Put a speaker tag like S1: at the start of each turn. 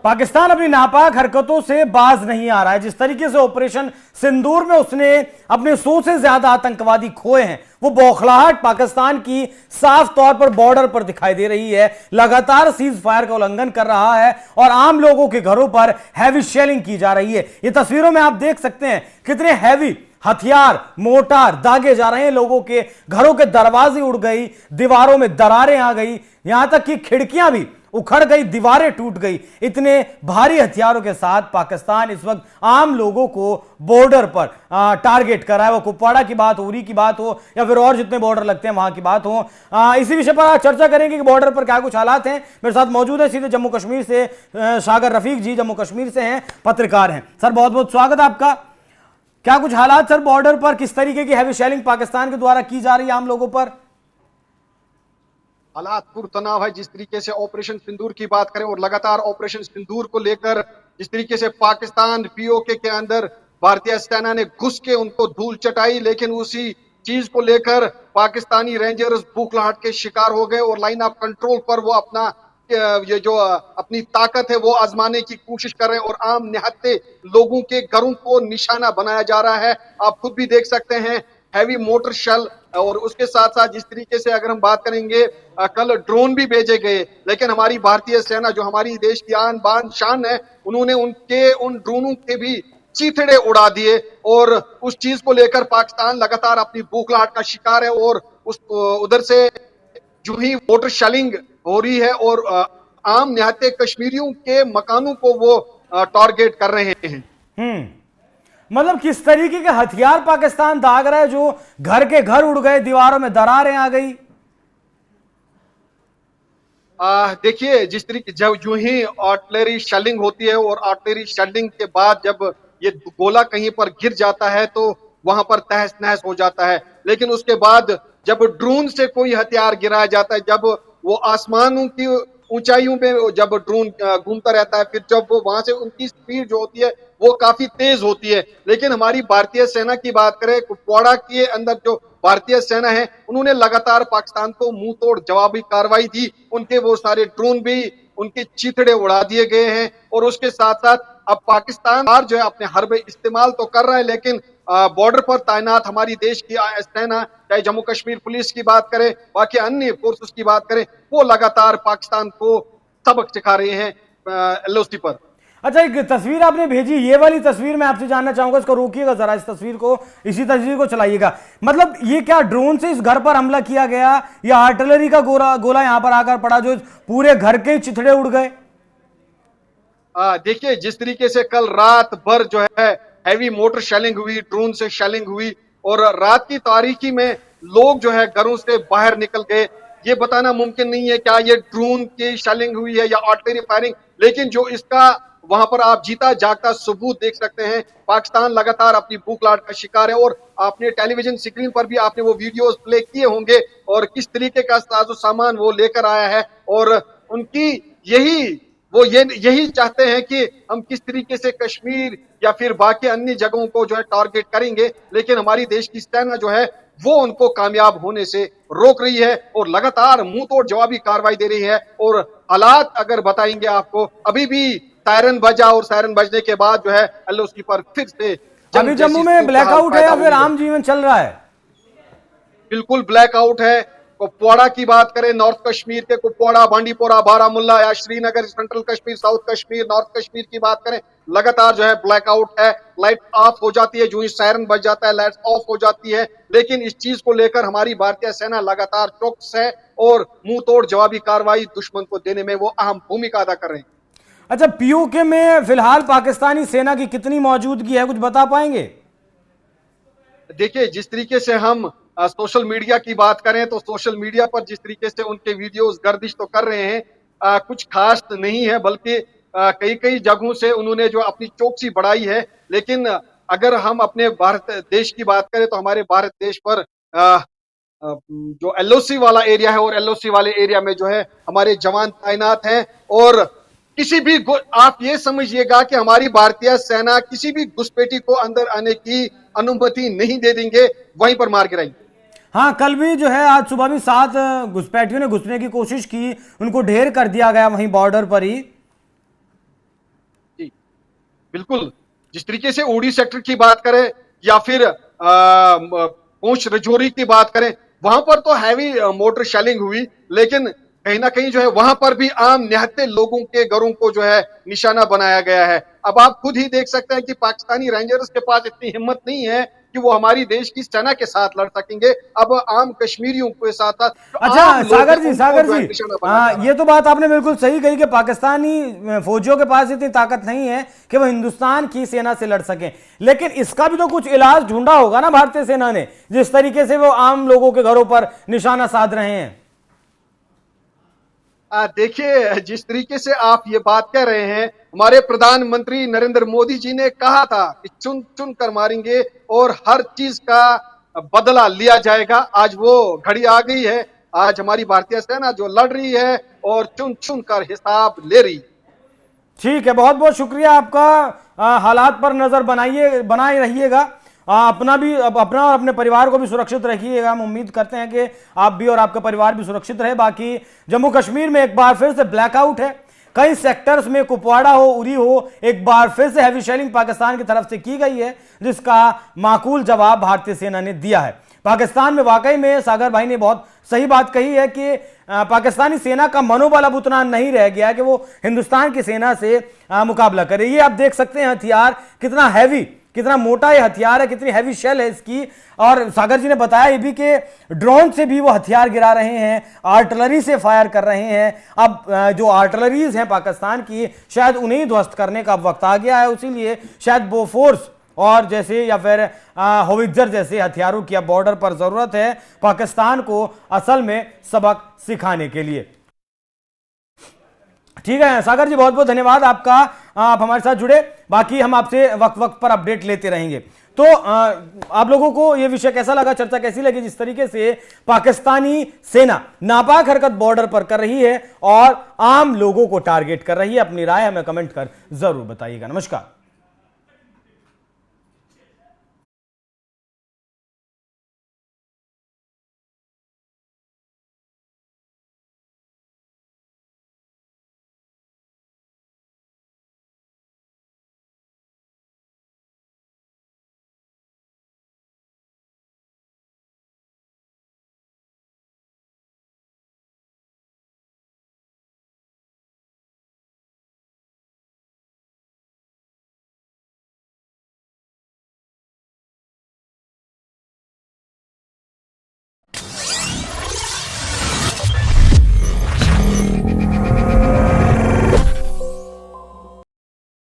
S1: पाकिस्तान अपनी नापाक हरकतों से बाज नहीं आ रहा है। जिस तरीके से ऑपरेशन सिंदूर में उसने अपने 100 से ज्यादा आतंकवादी खोए हैं, वो बौखलाहट पाकिस्तान की साफ तौर पर बॉर्डर पर दिखाई दे रही है। लगातार सीज फायर का उल्लंघन कर रहा है और आम लोगों के घरों पर हैवी शेलिंग की जा रही है। ये तस्वीरों में आप देख सकते हैं कितने हैवी हथियार, मोर्टार दागे जा रहे हैं। लोगों के घरों के दरवाजे उड़ गई, दीवारों में दरारें आ गई, यहां तक कि खिड़कियां भी उखड़ गई, दीवारें टूट गई। इतने भारी हथियारों के साथ पाकिस्तान इस वक्त आम लोगों को बॉर्डर पर टारगेट कर रहा है। वो कुपवाड़ा की बात हो, उरी की बात हो या फिर और जितने बॉर्डर लगते हैं वहां की बात हो। इसी विषय पर चर्चा करेंगे कि बॉर्डर पर क्या कुछ हालात हैं। मेरे साथ मौजूद है सीधे जम्मू कश्मीर से सागर रफीक जी, जम्मू कश्मीर से हैं, पत्रकार हैं। सर बहुत बहुत स्वागत है आपका। क्या कुछ हालात सर बॉर्डर पर, किस तरीके की हैवी शेलिंग पाकिस्तान के द्वारा की जा रही है आम लोगों पर?
S2: हालात पुरतनाव है। जिस तरीके से ऑपरेशन सिंदूर की बात करें और लगातार ऑपरेशन सिंदूर को लेकर जिस तरीके से पाकिस्तान पीओके के अंदर भारतीय सेना ने घुस के उनको धूल चटाई, लेकिन उसी चीज को लेकर पाकिस्तानी रेंजर्स बौखलाहट के शिकार हो गए और लाइन ऑफ कंट्रोल पर वो अपना ये जो अपनी ताकत है वो आजमाने की कोशिश कर रहे हैं और आम निहत्थे लोगों के घरों को निशाना बनाया जा रहा है। आप खुद भी देख सकते हैं हैवी मोटर शेल, और उसके साथ साथ जिस तरीके से अगर हम बात करेंगे कल ड्रोन भी भेजे गए, लेकिन हमारी भारतीय सेना जो हमारी देश की आन बान शान है, उन्होंने उन ड्रोनों के भी चीथड़े उड़ा दिए और उस चीज को लेकर पाकिस्तान लगातार अपनी बौखलाहट का शिकार है और उस उधर से जो ही मोटर शेलिंग हो रही है और आम निहत्थे कश्मीरियों के मकानों को वो टारगेट कर रहे हैं।
S1: मतलब किस तरीके के हथियार पाकिस्तान दाग रहा है जो घर के घर उड़ गए, दीवारों में दरारें आ गई?
S2: देखिए, जिस तरीके जब जो ही आर्टिलरी शेलिंग होती है और आर्टिलरी शेलिंग के बाद जब ये गोला कहीं पर गिर जाता है तो वहां पर तहस नहस हो जाता है, लेकिन उसके बाद जब ड्रोन से कोई हथियार गिराया जाता है, जब वो आसमानों की ऊंचाइयों पे जब ड्रोन घूमता रहता है, फिर जब वो वहां से उनकी स्पीड जो होती है वो काफी तेज होती है। लेकिन हमारी भारतीय सेना की बात करें, कुपवाड़ा के अंदर जो भारतीय सेना है उन्होंने लगातार पाकिस्तान को मुंह तोड़ जवाबी कार्रवाई दी। उनके वो सारे ड्रोन भी उनके चीथड़े उड़ा दिए गए हैं और उसके साथ साथ अब पाकिस्तान जो है अपने हरबे इस्तेमाल तो कर रहा है, लेकिन बॉर्डर पर तैनात हमारी देश की सेना, चाहे जम्मू कश्मीर पुलिस की बात करें, बाकी अन्य फोर्सेस की बात करें, वो लगातार पाकिस्तान को सबक सिखा रहे हैं एलओसी पर।
S1: अच्छा, एक तस्वीर आपने भेजी, ये वाली तस्वीर मैं आपसे जानना चाहूंगा, इसको रोकिएगा जरा, इस तस्वीर को, इसी तस्वीर को चलाइएगा। मतलब ये क्या ड्रोन से इस घर पर हमला किया गया या आर्टिलरी का गोला यहां पर आकर पड़ा जो पूरे घर के चिथड़े उड़ गए?
S2: देखिए, जिस तरीके से कल रात भर जो है हैवी मोटर शेलिंग हुई, ड्रोन से शेलिंग हुई और रात की तारीकी में लोग जो है घरों से बाहर निकल गए। ये बताना मुमकिन नहीं है क्या ये ड्रोन की शेलिंग हुई है या आर्टिलरी फायरिंग, लेकिन जो इसका वहां पर आप जीता जागता सबूत देख सकते हैं। पाकिस्तान लगातार अपनी बौखलाहट का शिकार है और आपने टेलीविजन स्क्रीन पर भी आपने वो वीडियोस प्ले किए होंगे और किस तरीके का साजो सामान वो लेकर आया है और उनकी यही चाहते हैं कि हम किस तरीके से कश्मीर या फिर बाकी अन्य जगहों को जो है टारगेट करेंगे, लेकिन हमारी देश की सेना जो है वो उनको कामयाब होने से रोक रही है और लगातार मुंह तोड़ जवाबी कार्रवाई दे रही है। और हालात अगर बताएंगे आपको, अभी भी सायरन बजा और सायरन बजने के बाद जो है एलओसी पर फिर से
S1: अभी जम्मू में ब्लैकआउट है या फिर आम जीवन चल रहा है?
S2: बिल्कुल ब्लैकआउट है। कुपवाड़ा की बात करें, नॉर्थ कश्मीर के कुपवाड़ा, बांडीपोरा, बारामुल्ला या Srinagar, central Kashmir, south Kashmir, north Kashmir की बात करें, लगातार जो है ब्लैकआउट है। लाइट ऑफ हो जाती है, जो ही सायरन बज जाता है लाइट ऑफ हो जाती है। लेकिन इस चीज को लेकर हमारी भारतीय सेना लगातार चौकस है और मुंह तोड़ जवाबी कार्रवाई दुश्मन को देने में वो अहम भूमिका अदा कर रहे हैं।
S1: अच्छा, पीओके में फिलहाल पाकिस्तानी सेना की कितनी मौजूदगी है, कुछ बता पाएंगे?
S2: देखिए, जिस तरीके से हम सोशल मीडिया की बात करें तो सोशल मीडिया पर जिस तरीके से उनके वीडियोस गर्दिश तो कर रहे हैं, कुछ खास नहीं है, बल्कि कई कई जगहों से उन्होंने जो अपनी चौकसी बढ़ाई है। लेकिन अगर हम अपने भारत देश की बात करें तो हमारे भारत देश पर जो एलओसी वाला एरिया है और एलओसी वाले एरिया में जो है हमारे जवान तैनात हैं और किसी भी आप ये समझिएगा कि हमारी भारतीय सेना किसी भी घुसपैठी को अंदर आने की अनुमति नहीं दे देंगे, वहीं पर मार गिराएंगे।
S1: हाँ, कल भी जो है, आज सुबह भी 7 घुसपैठियों ने घुसने की कोशिश की, उनको ढेर कर दिया गया वहीं बॉर्डर पर ही।
S2: बिल्कुल, जिस तरीके से उड़ी सेक्टर की बात करें या फिर पुंछ राजौरी की बात करें, वहां पर तो हैवी मोटर शेलिंग हुई, लेकिन कहीं ना कहीं जो है वहां पर भी आम निहत्थे लोगों के घरों को जो है निशाना बनाया गया है। अब आप खुद ही देख सकते हैं कि पाकिस्तानी रेंजर्स के पास इतनी हिम्मत नहीं है कि वो हमारी देश की सेना के साथ लड़ सकेंगे। अब आम कश्मीरियों के साथ साथ
S1: अच्छा सागर जी,
S2: निशाना बनाया
S1: ये तो बात आपने बिल्कुल सही कही कि पाकिस्तानी फौजियों के पास इतनी ताकत नहीं है कि वो हिंदुस्तान की सेना से लड़ सकें, लेकिन इसका भी तो कुछ इलाज ढूंढा होगा ना भारतीय सेना ने, जिस तरीके से वो आम लोगों के घरों पर निशाना साध रहे हैं।
S2: देखिए, जिस तरीके से आप ये बात कह रहे हैं, हमारे प्रधानमंत्री नरेंद्र मोदी जी ने कहा था कि चुन चुन कर मारेंगे और हर चीज का बदला लिया जाएगा। आज वो घड़ी आ गई है। आज हमारी भारतीय सेना जो लड़ रही है और चुन चुन कर हिसाब ले रही।
S1: ठीक है, बहुत बहुत शुक्रिया आपका। हालात पर नजर बनाए रहिएगा, अपना और अपने परिवार को भी सुरक्षित रखिएगा। हम उम्मीद करते हैं कि आप भी और आपका परिवार भी सुरक्षित रहे। बाकी जम्मू कश्मीर में एक बार फिर से ब्लैकआउट है, कई सेक्टर्स में कुपवाड़ा हो, उरी हो, एक बार फिर से हैवी शेलिंग पाकिस्तान की तरफ से की गई है, जिसका माकूल जवाब भारतीय सेना ने दिया है। पाकिस्तान में वाकई में सागर भाई ने बहुत सही बात कही है कि पाकिस्तानी सेना का मनोबल अब उतना नहीं रह गया है कि वो हिंदुस्तान की सेना से मुकाबला करे। ये आप देख सकते हैं हथियार कितना हैवी, कितना मोटा ये हथियार है, कितनी हैवी शेल है इसकी। और सागर जी ने बताया ये भी कि ड्रोन से भी वो हथियार गिरा रहे हैं, आर्टिलरी से फायर कर रहे हैं। अब जो आर्टिलरीज हैं पाकिस्तान की, शायद उन्हें ध्वस्त करने का वक्त आ गया है, इसीलिए शायद बोफोर्स और जैसे या फिर होवित्जर जैसे हथियारों की अब बॉर्डर पर जरूरत है पाकिस्तान को असल में सबक सिखाने के लिए। ठीक है सागर जी, बहुत बहुत धन्यवाद आपका, आप हमारे साथ जुड़े। बाकी हम आपसे वक्त वक्त पर अपडेट लेते रहेंगे। तो आप लोगों को यह विषय कैसा लगा, चर्चा कैसी लगी, जिस तरीके से पाकिस्तानी सेना नापाक हरकत बॉर्डर पर कर रही है और आम लोगों को टारगेट कर रही है? अपनी राय हमें कमेंट कर जरूर बताइएगा। नमस्कार।